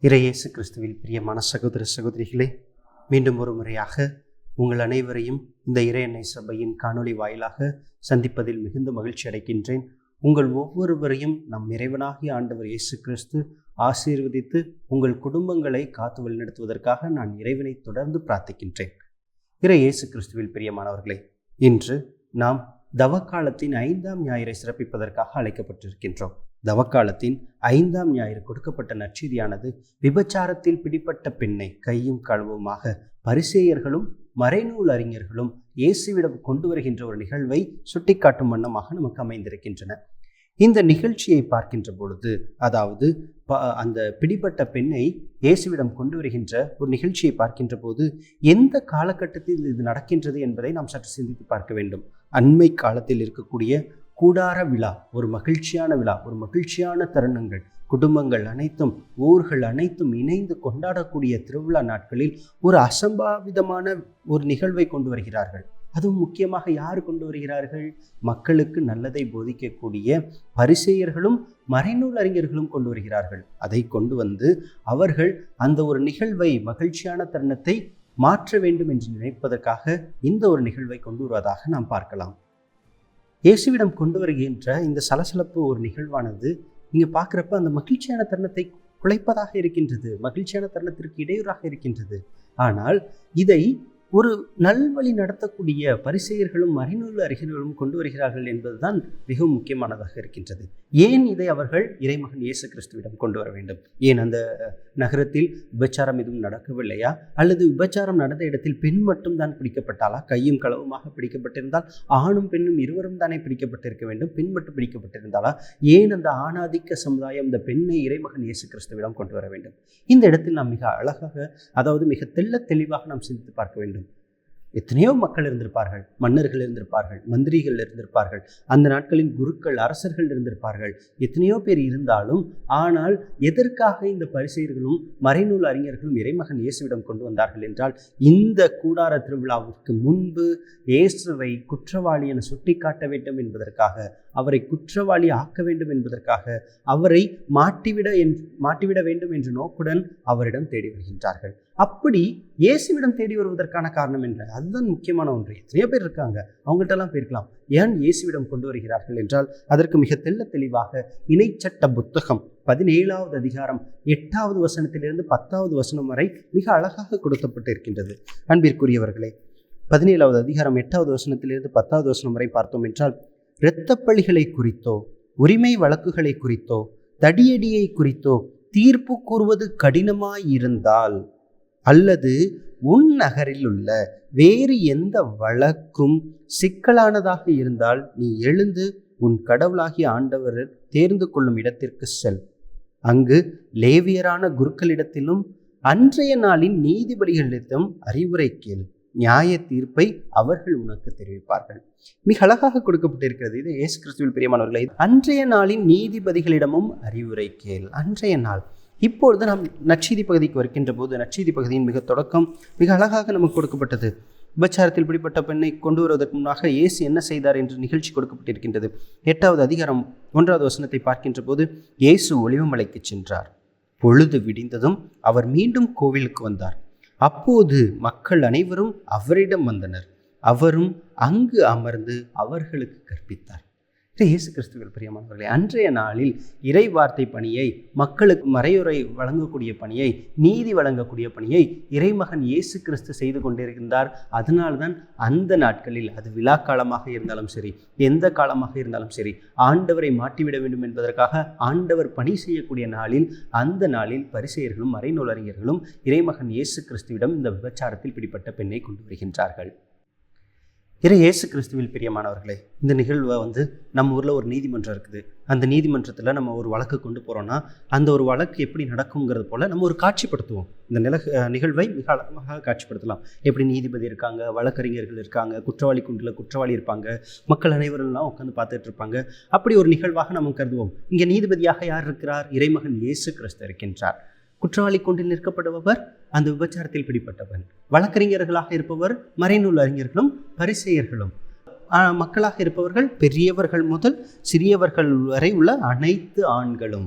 இறையேசு கிறிஸ்துவில் பிரியமான சகோதர சகோதரிகளே, மீண்டும் ஒரு முறையாக உங்கள் அனைவரையும் இந்த இறையன்னை சபையின் காணொளி வாயிலாக சந்திப்பதில் மிகுந்த மகிழ்ச்சி அடைகின்றேன். உங்கள் ஒவ்வொருவரையும் நம் இறைவனாகிய ஆண்டவர் இயேசு கிறிஸ்து ஆசீர்வதித்து உங்கள் குடும்பங்களை காத்து வழிநடத்துவதற்காக நான் இறைவனை தொடர்ந்து பிரார்த்திக்கின்றேன். இறையேசு கிறிஸ்துவில் பிரியமானவர்களே, இன்று நாம் தவக்காலத்தின் 5ஆம் ஞாயிறை சிறப்பிப்பதற்காக அழைக்கப்பட்டிருக்கின்றோம். தவக்காலத்தின் 5ஆம் ஞாயிறு கொடுக்கப்பட்ட நற்செய்தியானது விபச்சாரத்தில் பிடிப்பட்ட பெண்ணை கையும் களவுமாக பரிசேயர்களும் மறைநூல் அறிஞர்களும் இயேசுவிடம் கொண்டு வருகின்ற ஒரு நிகழ்வை சுட்டிக்காட்டும் வண்ணமாக நமக்கு அமைந்திருக்கின்றன. இந்த நிகழ்ச்சியை பார்க்கின்ற பொழுது, அதாவது அந்த பிடிப்பட்ட பெண்ணை இயேசுவிடம் கொண்டு வருகின்ற ஒரு நிகழ்ச்சியை பார்க்கின்ற போது எந்த காலகட்டத்தில் இது நடக்கின்றது என்பதை நாம் சற்று சிந்தித்து பார்க்க வேண்டும். அண்மை காலத்தில் இருக்கக்கூடிய கூடார விழா, ஒரு மகிழ்ச்சியான விழா, ஒரு மகிழ்ச்சியான தருணங்கள், குடும்பங்கள் அனைத்தும் ஊர்கள் அனைத்தும் இணைந்து கொண்டாடக்கூடிய திருவிழா நாட்களில் ஒரு அசம்பாவிதமான ஒரு நிகழ்வை கொண்டு வருகிறார்கள். அதுவும் முக்கியமாக யார் கொண்டு வருகிறார்கள்? மக்களுக்கு நல்லதை போதிக்கக்கூடிய பரிசேயர்களும் மறைநூல் அறிஞர்களும் கொண்டு வருகிறார்கள். அதை கொண்டு வந்து அவர்கள் அந்த ஒரு நிகழ்வை, மகிழ்ச்சியான தருணத்தை மாற்ற வேண்டும் என்று நினைப்பதற்காக இந்த ஒரு நிகழ்வை கொண்டு வருவதாக நாம் பார்க்கலாம். இயேசுவிடம் கொண்டு வருகின்ற இந்த சலசலப்பு ஒரு நிகழ்வானது நீங்க பார்க்குறப்ப அந்த மகிழ்ச்சியான தருணத்தை குலைப்பதாக இருக்கின்றது, மகிழ்ச்சியான தருணத்திற்கு இடையூறாக இருக்கின்றது. ஆனால் இதை ஒரு நல்வழி நடத்தக்கூடிய பரிசேயர்களும் மறைநூல் அறிஞர்களும் கொண்டு வருகிறார்கள் என்பதுதான் மிகவும் முக்கியமானதாக இருக்கின்றது. ஏன் இதை அவர்கள் இறைமகன் இயேசு கிறிஸ்துவிடம் கொண்டு வர வேண்டும்? ஏன் அந்த நகரத்தில் விபச்சாரம் எதுவும் நடக்கவில்லையா? அல்லது விபச்சாரம் நடந்த இடத்தில் பெண் மட்டும் தான் பிடிக்கப்பட்டாளா? கையும் களவுமாக பிடிக்கப்பட்டிருந்தால் ஆணும் பெண்ணும் இருவரும் தானே பிடிக்கப்பட்டிருக்க வேண்டும், பெண் மட்டும் பிடிக்கப்பட்டிருந்தாளா? ஏன் அந்த ஆணாதிக்க சமுதாயம் இந்த பெண்ணை இறைமகன் இயேசு கிறிஸ்துவிடம் கொண்டு வர வேண்டும்? இந்த இடத்தில் நாம் மிக அழகாக, அதாவது மிக தெளிவாக நாம் சிந்தித்து பார்க்க வேண்டும். எத்தனையோ மக்கள் இருந்திருப்பார்கள், மன்னர்கள் இருந்திருப்பார்கள், மந்திரிகள் இருந்திருப்பார்கள், அந்த நாட்களின் குருக்கள், அரசர்கள் இருந்திருப்பார்கள், எத்தனையோ பேர் இருந்தாலும், ஆனால் எதற்காக இந்த பரிசேயர்களும் மறைநூல் அறிஞர்களும் இறைமகன் இயேசுவிடம் கொண்டு வந்தார்கள் என்றால், இந்த கூடார திருவிழாவுக்கு முன்பு இயேசுவை குற்றவாளி என சுட்டிக்காட்ட வேண்டும் என்பதற்காக, அவரை குற்றவாளி ஆக்க வேண்டும் என்பதற்காக, அவரை மாட்டிவிட வேண்டும் என்ற நோக்குடன் அவரிடம் தேடி வருகின்றார்கள். அப்படி இயேசுவிடம் தேடி வருவதற்கான காரணம் என்ன? அதுதான் முக்கியமான ஒன்று. எத்தனையோ பேர் இருக்காங்க, அவங்கள்ட்டெல்லாம் போயிருக்கலாம். ஏன் இயேசுவிடம் கொண்டு வருகிறார்கள் என்றால், அதற்கு மிக தெளிவாக இணைச்சட்ட புத்தகம் 17வது அதிகாரம் 8வது வசனத்திலிருந்து 10வது வசனம் வரை மிக அழகாக கொடுக்கப்பட்டு இருக்கின்றது. அன்பிற்குரியவர்களே, 17வது அதிகாரம் 8வது வசனத்திலிருந்து 10வது வசனம் வரை பார்த்தோம் என்றால், இரத்தப்பழிகளை குறித்தோ, உரிமை வழக்குகளை குறித்தோ, தடியடியை குறித்தோ தீர்ப்பு கூறுவது கடினமாயிருந்தால், அல்லது உன் நகரில் உள்ள வேறு எந்த வழக்கும் சிக்கலானதாக இருந்தால், நீ எழுந்து உன் கடவுளாகிய ஆண்டவர் தேர்ந்து கொள்ளும் இடத்திற்கு செல். அங்கு லேவியரான குருக்களிடத்திலும் அன்றைய நாளின் நீதிபதிகளிடத்தும் அறிவுரை கேள். நியாய தீர்ப்பை அவர்கள் உனக்கு தெரிவிப்பார்கள். மிக அழகாக கொடுக்கப்பட்டிருக்கிறது. இது இயேசு கிறிஸ்துவில் பிரியமானவர்களே, அன்றைய நாளின் நீதிபதிகளிடமும் அறிவுரை கேள். அன்றைய நாள். இப்பொழுது நாம் நற்செய்தி பகுதிக்கு வருகின்ற போது, நற்செய்தி பகுதியின் மிக தொடக்கம் மிக அழகாக நமக்கு கொடுக்கப்பட்டது. விபச்சாரத்தில் பிடிப்பட்ட பெண்ணை கொண்டு வருவதற்கு முன்னாக இயேசு என்ன செய்தார் என்று நிகழ்ச்சி கொடுக்கப்பட்டிருக்கின்றது. 8வது அதிகாரம் 1வது வசனத்தை பார்க்கின்ற போது, இயேசு ஒலிவமலைக்கு சென்றார். பொழுது விடிந்ததும் அவர் மீண்டும் கோவிலுக்கு வந்தார். அப்போது மக்கள் அனைவரும் அவரிடம் வந்தனர். அவரும் அங்கு அமர்ந்து அவர்களுக்கு கற்பித்தார். இயேசு கிறிஸ்துவில் பிரியமானவர்களே, அன்றைய நாளில் இறை வார்த்தை பணியை, மக்களுக்கு மறையுறை வழங்கக்கூடிய பணியை, நீதி வழங்கக்கூடிய பணியை இறைமகன் இயேசு கிறிஸ்து செய்து கொண்டிருக்கின்றார். அதனால்தான் அந்த நாட்களில், அது விழா காலமாக இருந்தாலும் சரி, எந்த காலமாக இருந்தாலும் சரி, ஆண்டவரை மாட்டிவிட வேண்டும் என்பதற்காக ஆண்டவர் பணி செய்யக்கூடிய நாளில், அந்த நாளில் பரிசேயர்களும் மறைநூல் அறிஞர்களும் இறைமகன் இயேசு கிறிஸ்துவிடம் இந்த விபச்சாரத்தில் பிடிப்பட்ட பெண்ணை கொண்டு வருகின்றார்கள். இயேசு கிறிஸ்துவில் பிரியமானவர்களே, இந்த நிகழ்வை நம்ம ஊரில் ஒரு நீதிமன்றம் இருக்குது. அந்த நீதிமன்றத்தில் நம்ம ஒரு வழக்கு கொண்டு போகிறோன்னா, அந்த ஒரு வழக்கு எப்படி நடக்குங்கிறது போல் நம்ம ஒரு காட்சிப்படுத்துவோம். இந்த நிகழ்வை மிக அழகாக காட்சிப்படுத்தலாம். எப்படி நீதிபதி இருக்காங்க, வழக்கறிஞர்கள் இருக்காங்க, குற்றவாளி குண்டில் குற்றவாளி இருப்பாங்க, மக்கள் அனைவரெல்லாம் உட்காந்து பார்த்துட்டு இருப்பாங்க. அப்படி ஒரு நிகழ்வாக நம்ம கருதுவோம். இங்கே நீதிபதியாக யார் இருக்கிறார்? இறைமகன் இயேசு கிறிஸ்து இருக்கின்றார். குற்றவாளி கொண்டில் நிற்கப்படுபவர் அந்த விபச்சாரத்தில் பிடிப்பட்டவன். வழக்கறிஞர்களாக இருப்பவர் மறைநூல் அறிஞர்களும் பரிசேயர்களும். மக்களாக இருப்பவர்கள் பெரியவர்கள் முதல் சிறியவர்கள் வரை உள்ள அனைத்து ஆண்களும்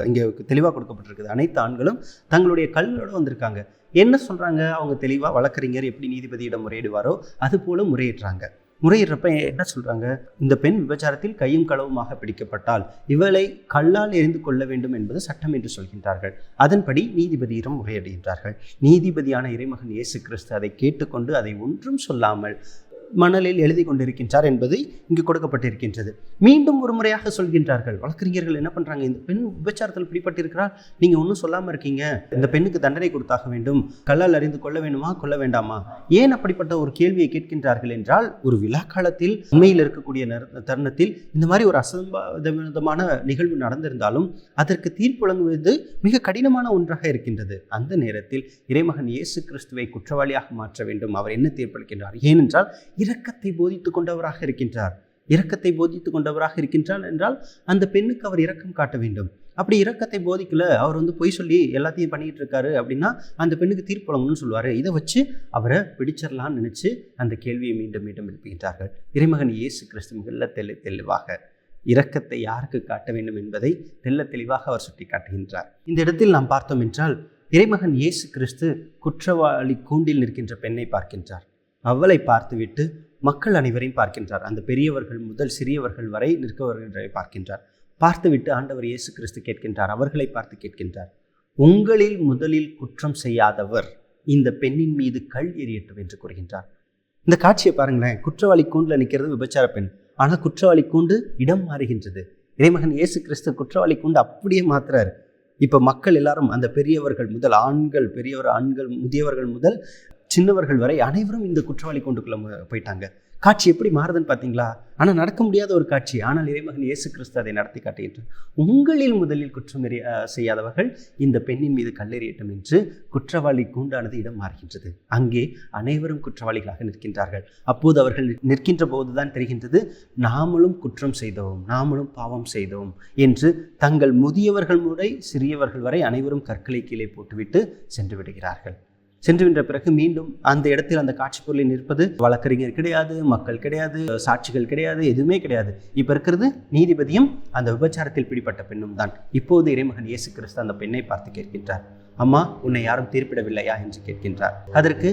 இங்கே தெளிவாக கொடுக்கப்பட்டிருக்குது. அனைத்து ஆண்களும் தங்களுடைய கல்லோடு வந்திருக்காங்க. என்ன சொல்கிறாங்க? அவங்க தெளிவாக வழக்கறிஞர் எப்படி நீதிபதியிடம் முறையிடுவாரோ அது போல் முறையிடுறாங்க. முறையிடுறப்ப என்ன சொல்கிறாங்க? இந்த பெண் விபச்சாரத்தில் கையும் களவுமாக பிடிக்கப்பட்டால் இவளை கல்லால் எறிந்து கொள்ள வேண்டும் என்பது சட்டம் என்று சொல்கின்றார்கள். அதன்படி நீதிபதியிடம் முறையிடுகின்றார்கள். நீதிபதியான இறைமகன் இயேசு கிறிஸ்து அதை கேட்டுக்கொண்டு அதை ஒன்றும் சொல்லாமல் மணலில் எழுதி கொண்டிருக்கின்றார் என்பதை இங்கு கொடுக்கப்பட்டிருக்கின்றது. மீண்டும் ஒரு முறையாக சொல்கின்றார்கள். வழக்கறிஞர்கள் என்ன பண்ணுறாங்க? இந்த பெண் விபச்சாரத்தில் பிடிப்பட்டிருக்கிறார், நீங்கள் ஒன்றும் சொல்லாமல் இருக்கீங்க, இந்த பெண்ணுக்கு தண்டனை கொடுத்தாக வேண்டும், கல்லால் அறிந்து கொள்ள வேண்டுமா கொள்ள வேண்டாமா? ஏன் அப்படிப்பட்ட ஒரு கேள்வியை கேட்கின்றார்கள் என்றால், ஒரு விழா காலத்தில் உண்மையில் இருக்கக்கூடிய தருணத்தில் இந்த மாதிரி ஒரு அசம்பாவிதமான நிகழ்வு நடந்திருந்தாலும் அதற்கு தீர்ப்பு வழங்குவது மிக கடினமான ஒன்றாக இருக்கின்றது. அந்த நேரத்தில் இறைமகன் இயேசு கிறிஸ்துவை குற்றவாளியாக மாற்ற வேண்டும். அவர் என்ன தீர்ப்பளிக்கின்றார்? ஏனென்றால் இரக்கத்தை போதித்துக் கொண்டவராக இருக்கின்றார். இரக்கத்தை போதித்துக் கொண்டவராக இருக்கின்றார் என்றால் அந்த பெண்ணுக்கு அவர் இரக்கம் காட்ட வேண்டும். அப்படி இரக்கத்தை போதிக்கல, அவர் பொய் சொல்லி எல்லாத்தையும் பண்ணிட்டு இருக்காரு அப்படின்னா அந்த பெண்ணுக்கு தீர்ப்பு வழங்கணும்னு சொல்லுவார். இதை வச்சு அவரை பிடிச்சிடலான்னு நினைச்சு அந்த கேள்வியை மீண்டும் மீண்டும் எழுப்புகின்றார்கள். இறைமகன் இயேசு கிறிஸ்து மிக தெளிவாக இரக்கத்தை யாருக்கு காட்ட வேண்டும் என்பதை தெளிவாக அவர் சுட்டி காட்டுகின்றார். இந்த இடத்தில் நாம் பார்த்தோம் என்றால், இறைமகன் இயேசு கிறிஸ்து குற்றவாளி கூண்டில் நிற்கின்ற பெண்ணை பார்க்கின்றார். அவளை பார்த்துவிட்டு மக்கள் அனைவரையும் பார்க்கின்றார். அந்த பெரியவர்கள் முதல் சிறியவர்கள் வரை நிற்கவர்களை பார்க்கின்றார். பார்த்துவிட்டு ஆண்டவர் இயேசு கிறிஸ்து கேட்கின்றார், அவர்களை பார்த்து கேட்கின்றார், உங்களில் முதலில் குற்றம் செய்யாதவர் இந்த பெண்ணின் மீது கல் எறியட்டும் என்று கூறுகின்றார். இந்த காட்சியை பாருங்களேன். குற்றவாளி கூண்டில் நிற்கிறது விபச்சார பெண். ஆனால் குற்றவாளி கூண்டு இடம் மாறுகின்றது. இறைமகன் இயேசு கிறிஸ்து குற்றவாளி கூண்டு அப்படியே மாத்துறாரு. இப்போ மக்கள் எல்லாரும், அந்த பெரியவர்கள் முதல் ஆண்கள், ஆண்கள் முதியவர்கள் முதல் சின்னவர்கள் வரை அனைவரும் இந்த குற்றவாளி கூண்டுக்குள்ள போயிட்டாங்க. காட்சி எப்படி மாறுதுன்னு பார்த்தீங்களா? ஆனால் நடக்க முடியாத ஒரு காட்சி. ஆனால் இறைமகன் இயேசு கிறிஸ்து அதை நடத்தி காட்டுகின்றார். உங்களில் முதலில் குற்றம் செய்யாதவர்கள் இந்த பெண்ணின் மீது கல்லெறியட்டும் என்று குற்றவாளி கூண்டானது இடம் மாறுகின்றது. அங்கே அனைவரும் குற்றவாளிகளாக நிற்கின்றார்கள். அப்போது அவர்கள் நிற்கின்ற போதுதான் தெரிகின்றது, நாமளும் குற்றம் செய்தோம், நாமளும் பாவம் செய்தோம் என்று தங்கள் முதியவர்கள் முறை சிறியவர்கள் வரை அனைவரும் கற்களை கீழே போட்டுவிட்டு சென்று விடுகிறார்கள். சென்றுவின்ற பிறகு மீண்டும் அந்த இடத்தில் அந்த காட்சி பொருளில் நிற்பது வழக்கறிஞர் கிடையாது, மக்கள் கிடையாது, சாட்சிகள் கிடையாது, எதுவுமே கிடையாது. இப்போ இருக்கிறது நீதிபதியும் அந்த விபச்சாரத்தில் பிடிப்பட்ட பெண்ணும் தான். இப்போது இறைமகன் இயேசு கிறிஸ்து அந்த பெண்ணை பார்த்து கேட்கின்றார், அம்மா, உன்னை யாரும் தீர்ப்பிடவில்லையா என்று கேட்கின்றார். அதற்கு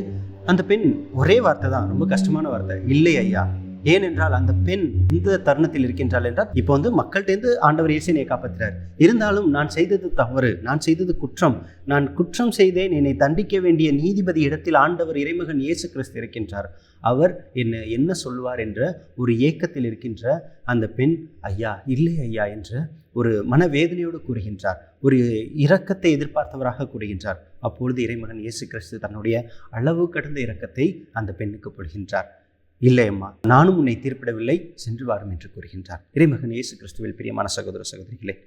அந்த பெண் ஒரே வார்த்தை தான், ரொம்ப கஷ்டமான வார்த்தை, இல்லை ஐயா. ஏனென்றால் அந்த பெண் இந்த தருணத்தில் இருக்கின்றாள் என்றால், இப்போ மக்கள்கிட்டேருந்து ஆண்டவர் இயேசுவை காப்பாற்றுறார். இருந்தாலும் நான் செய்தது தவறு, நான் செய்தது குற்றம், நான் குற்றம் செய்தேன், என்னை தண்டிக்க வேண்டிய நீதிபதி இடத்தில் ஆண்டவர் இறைமகன் இயேசு கிறிஸ்து இருக்கின்றார். அவர் என்ன சொல்வார் என்ற ஒரு ஏக்கத்தில் இருக்கின்ற அந்த பெண், ஐயா, இல்லை ஐயா என்ற ஒரு மனவேதனையோடு கூறுகின்றார். ஒரு இரக்கத்தை எதிர்பார்த்தவராக கூறுகின்றார். அப்பொழுது இறைமகன் இயேசு கிறிஸ்து தன்னுடைய அளவு கடந்த இரக்கத்தை அந்த பெண்ணுக்கு பொழிகின்றார். இல்லை அம்மா, நானும் உன்னை தீர்ப்பிடவில்லை, சென்று வாரும் என்று கூறுகின்றார். இறைமகன் இயேசு கிறிஸ்துவில் பிரியமான சகோதர சகோதரிகளே,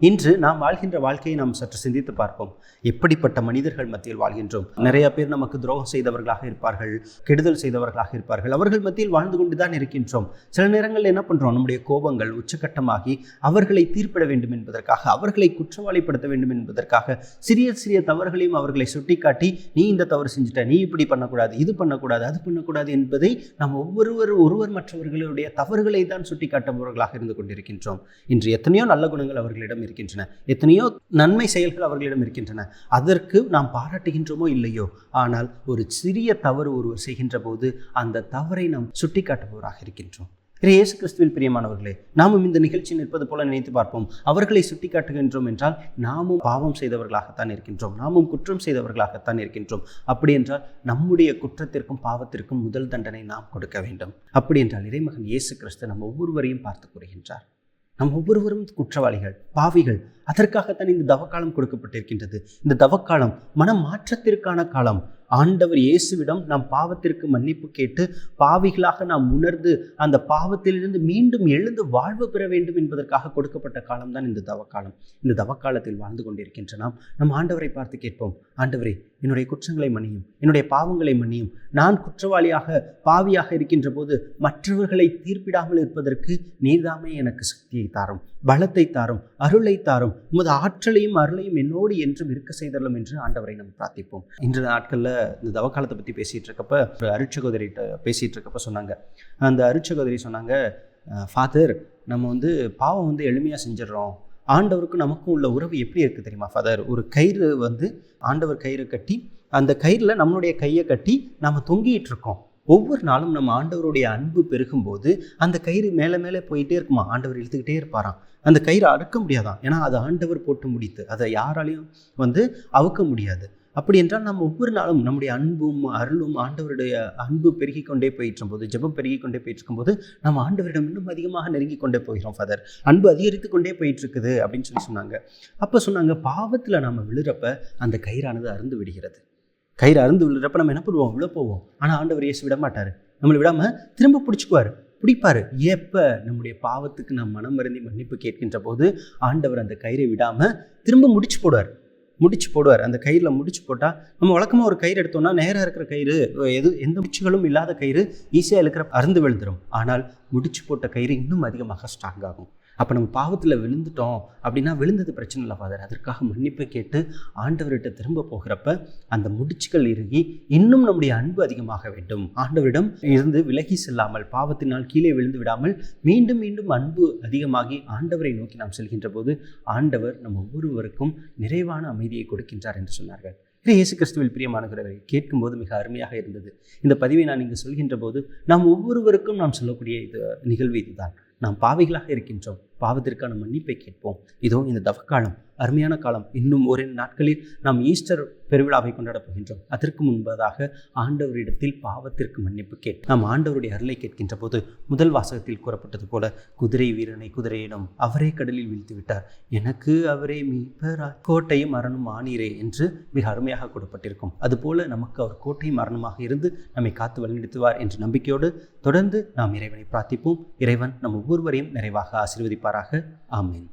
இன்று நாம் வாழ்கின்ற வாழ்க்கையை நாம் சற்று சிந்தித்து பார்ப்போம். எப்படிப்பட்ட மனிதர்கள் மத்தியில் வாழ்கின்றோம். நிறைய பேர் நமக்கு துரோகம் செய்தவர்களாக இருப்பார்கள், கெடுதல் செய்தவர்களாக இருப்பார்கள். அவர்கள் மத்தியில் வாழ்ந்து கொண்டுதான் இருக்கின்றோம். சில நேரங்களில் என்ன பண்ணுறோம்? நம்முடைய கோபங்கள் உச்சகட்டமாகி அவர்களை தீர்ப்பிட வேண்டும் என்பதற்காக, அவர்களை குற்றவாளிப்படுத்த வேண்டும் என்பதற்காக சிறிய சிறிய தவறுகளையும் அவர்களை சுட்டிக்காட்டி, நீ இந்த தவறு செஞ்சுட்ட, நீ இப்படி பண்ணக்கூடாது, இது பண்ணக்கூடாது, அது பண்ணக்கூடாது என்பதை நாம் ஒருவர் மற்றவர்களுடைய தவறுகளை தான் சுட்டிக்காட்டுபவர்களாக இருந்து கொண்டிருக்கின்றோம். இன்று எத்தனையோ நல்ல குணங்கள் அவர்களிடம் இருக்கின்றன, எத்தனையோ நன்மை செயல்கள் அவர்களிடம் இருக்கின்றன. அதற்கு நாம் பாராட்டுகின்றோமோ இல்லையோ, ஆனால் ஒரு சிறிய தவறு ஒருவர் செய்கின்ற போது அந்த தவறை நாம் சுட்டிக்காட்டுபவராக இருக்கின்றோம். இயேசு கிறிஸ்துவில் பிரியமானவர்களே, நாமும் இந்த நிகழ்ச்சி நிற்பது போல நினைத்து பார்ப்போம். அவர்களை சுட்டிக்காட்டுகின்றோம் என்றால் நாமும் பாவம் செய்தவர்களாகத்தான் இருக்கின்றோம், நாமும் குற்றம் செய்தவர்களாகத்தான் இருக்கின்றோம். அப்படி என்றால் நம்முடைய குற்றத்திற்கும் பாவத்திற்கும் முதல் தண்டனை நாம் கொடுக்க வேண்டும். அப்படி என்றால் இறைமகன் இயேசு கிறிஸ்து நம் ஒவ்வொருவரையும் பார்த்து கூறுகின்றார், நம் ஒவ்வொருவரும் குற்றவாளிகள், பாவிகள். அதற்காகத்தான் இந்த தவக்காலம் கொடுக்கப்பட்டிருக்கின்றது. இந்த தவக்காலம் மனம் மாற்றத்திற்கான காலம். ஆண்டவர் இயேசுவிடம் நாம் பாவத்திற்கு மன்னிப்பு கேட்டு பாவிகளாக நாம் உணர்ந்து அந்த பாவத்திலிருந்து மீண்டும் எழுந்து வாழ்வு பெற வேண்டும் என்பதற்காக கொடுக்கப்பட்ட காலம்தான் இந்த தவக்காலம். இந்த தவக்காலத்தில் வாழ்ந்து கொண்டிருக்கின்ற நம் ஆண்டவரை பார்த்து கேட்போம், ஆண்டவரே, என்னுடைய குற்றங்களை மன்னியும், என்னுடைய பாவங்களை மன்னியும். நான் குற்றவாளியாக பாவியாக இருக்கின்ற போது மற்றவர்களை தீர்ப்பிடாமல் இருப்பதற்கு நீர்தாமே எனக்கு சக்தியை தாரும், பலத்தை தாரும், அருளை தாரும், உமது ஆற்றலையும் அருளையும் என்னோடு என்றும் இருக்க செய்தரலும் என்று ஆண்டவரை நம்ம பிரார்த்திப்போம். இன்று நாட்களில் இந்த தவக்காலத்தை பற்றி பேசிகிட்டு இருக்கப்ப ஒரு அருட்சகோதரிகிட்ட பேசிகிட்டு இருக்கப்ப சொன்னாங்க, அந்த அருட்சகோதரி சொன்னாங்க, ஃபாதர், நம்ம பாவம் எளிமையாக செஞ்சிடறோம், ஆண்டவருக்கும் நமக்கும் உள்ள உறவு எப்படி இருக்குது தெரியுமா ஃபாதர்? ஒரு கயிறு ஆண்டவர் கயிறு கட்டி, அந்த கயிறில் நம்மளுடைய கையை கட்டி நம்ம தொங்கிட்டு இருக்கோம். ஒவ்வொரு நாளும் நம்ம ஆண்டவருடைய அன்பு பெருகும்போது அந்த கயிறு மேலே மேலே போயிட்டே இருக்குமா, ஆண்டவர் இழுத்துக்கிட்டே இருப்பாராம். அந்த கயிறை அறுக்க முடியாதான், ஏன்னா அது ஆண்டவர் போட்டு முடித்து, அதை யாராலையும் அவுக்க முடியாது. அப்படி என்றால் நம்ம ஒவ்வொரு நாளும் நம்முடைய அன்பும் அருளும் ஆண்டவருடைய அன்பு பெருகி கொண்டே போயிட்டு போது, ஜெபம் பெருகி கொண்டே போயிட்டு இருக்கும்போது நம்ம ஆண்டவரிடம் இன்னும் அதிகமாக நெருங்கி கொண்டே போகிறோம் ஃபாதர். அன்பு அதிகரித்து கொண்டே போயிட்டு இருக்குது அப்படின்னு சொன்னாங்க. அப்போ சொன்னாங்க, பாவத்தில் நம்ம விழுறப்ப அந்த கயிறானது அறுந்து விடுகிறது. கயிறு அறுந்து விழுறப்ப நம்ம என்ன பண்ணுவோம்? விழ போவோம். ஆனால் ஆண்டவர் இயேசு விட மாட்டார். நம்மளை விடாமல் திரும்ப பிடிப்பார். எப்போ நம்முடைய பாவத்துக்கு நாம் மனம் வருந்தி மன்னிப்பு கேட்கின்ற போது ஆண்டவர் அந்த கயிறை விடாமல் திரும்ப முடிச்சு போடுவார். அந்த கயிறில் முடிச்சு போட்டால், நம்ம வழக்கமாக ஒரு கயிறு எடுத்தோம்னா நேராக இருக்கிற கயிறு, எந்த முடிச்சுகளும் இல்லாத கயிறு ஈஸியாக இருக்கிற அறுந்து விழுந்துடும். ஆனால் முடிச்சு போட்ட கயிறு இன்னும் அதிகமாக ஸ்ட்ராங் ஆகும். அப்போ நம்ம பாவத்தில் விழுந்துட்டோம் அப்படின்னா, விழுந்தது பிரச்சனை இல்லை ஃபாதர், அதற்காக மன்னிப்பு கேட்டு ஆண்டவர்கிட்ட திரும்ப போகிறப்ப அந்த முடிச்சுகள் இறுகி இன்னும் நம்முடைய அன்பு அதிகமாக வேண்டும். ஆண்டவரிடம் இருந்து விலகி செல்லாமல், பாவத்தினால் கீழே விழுந்து விடாமல் மீண்டும் மீண்டும் அன்பு அதிகமாகி ஆண்டவரை நோக்கி நாம் செல்கின்ற போது ஆண்டவர் நம்ம ஒவ்வொருவருக்கும் நிறைவான அமைதியை கொடுக்கின்றார் என்று சொன்னார்கள். இயேசு கிறிஸ்துவில் பிரியமானவர்களை கேட்கும்போது மிக அருமையாக இருந்தது. இந்த பதிவை நான் இங்கு சொல்கின்ற போது நாம் ஒவ்வொருவருக்கும் நாம் சொல்லக்கூடிய நிகழ்வு இதுதான். நாம் பாவிகளாக இருக்கின்றோம், பாவத்திற்கான மன்னிப்பை கேட்போம். இதோ இந்த தவக்காலம் அருமையான காலம். இன்னும் ஓரிரு நாட்களில் நாம் ஈஸ்டர் பெருவிழாவை கொண்டாடப் போகின்றோம். அதற்கு முன்பதாக ஆண்டவரிடத்தில் பாவத்திற்கு மன்னிப்பு நாம் ஆண்டவருடைய அருளை கேட்கின்ற போது முதல் வாசகத்தில் கூறப்பட்டது போல, குதிரை வீரனை குதிரையிடம் அவரே கடலில் வீழ்த்தி விட்டார், எனக்கு அவரே மீட்பராய் கோட்டையும் அரணும் ஆனீரே என்று மிக அருமையாக கூறப்பட்டிருக்கும். அதுபோல நமக்கு அவர் கோட்டையும் அரணுமாக இருந்து நம்மை காத்து வழிநடத்துவார் என்ற நம்பிக்கையோடு தொடர்ந்து நாம் இறைவனை பிரார்த்திப்போம். இறைவன் நம் ஒவ்வொருவரையும் நிறைவாக ஆசீர்வதிப்பாராக. ஆமென்.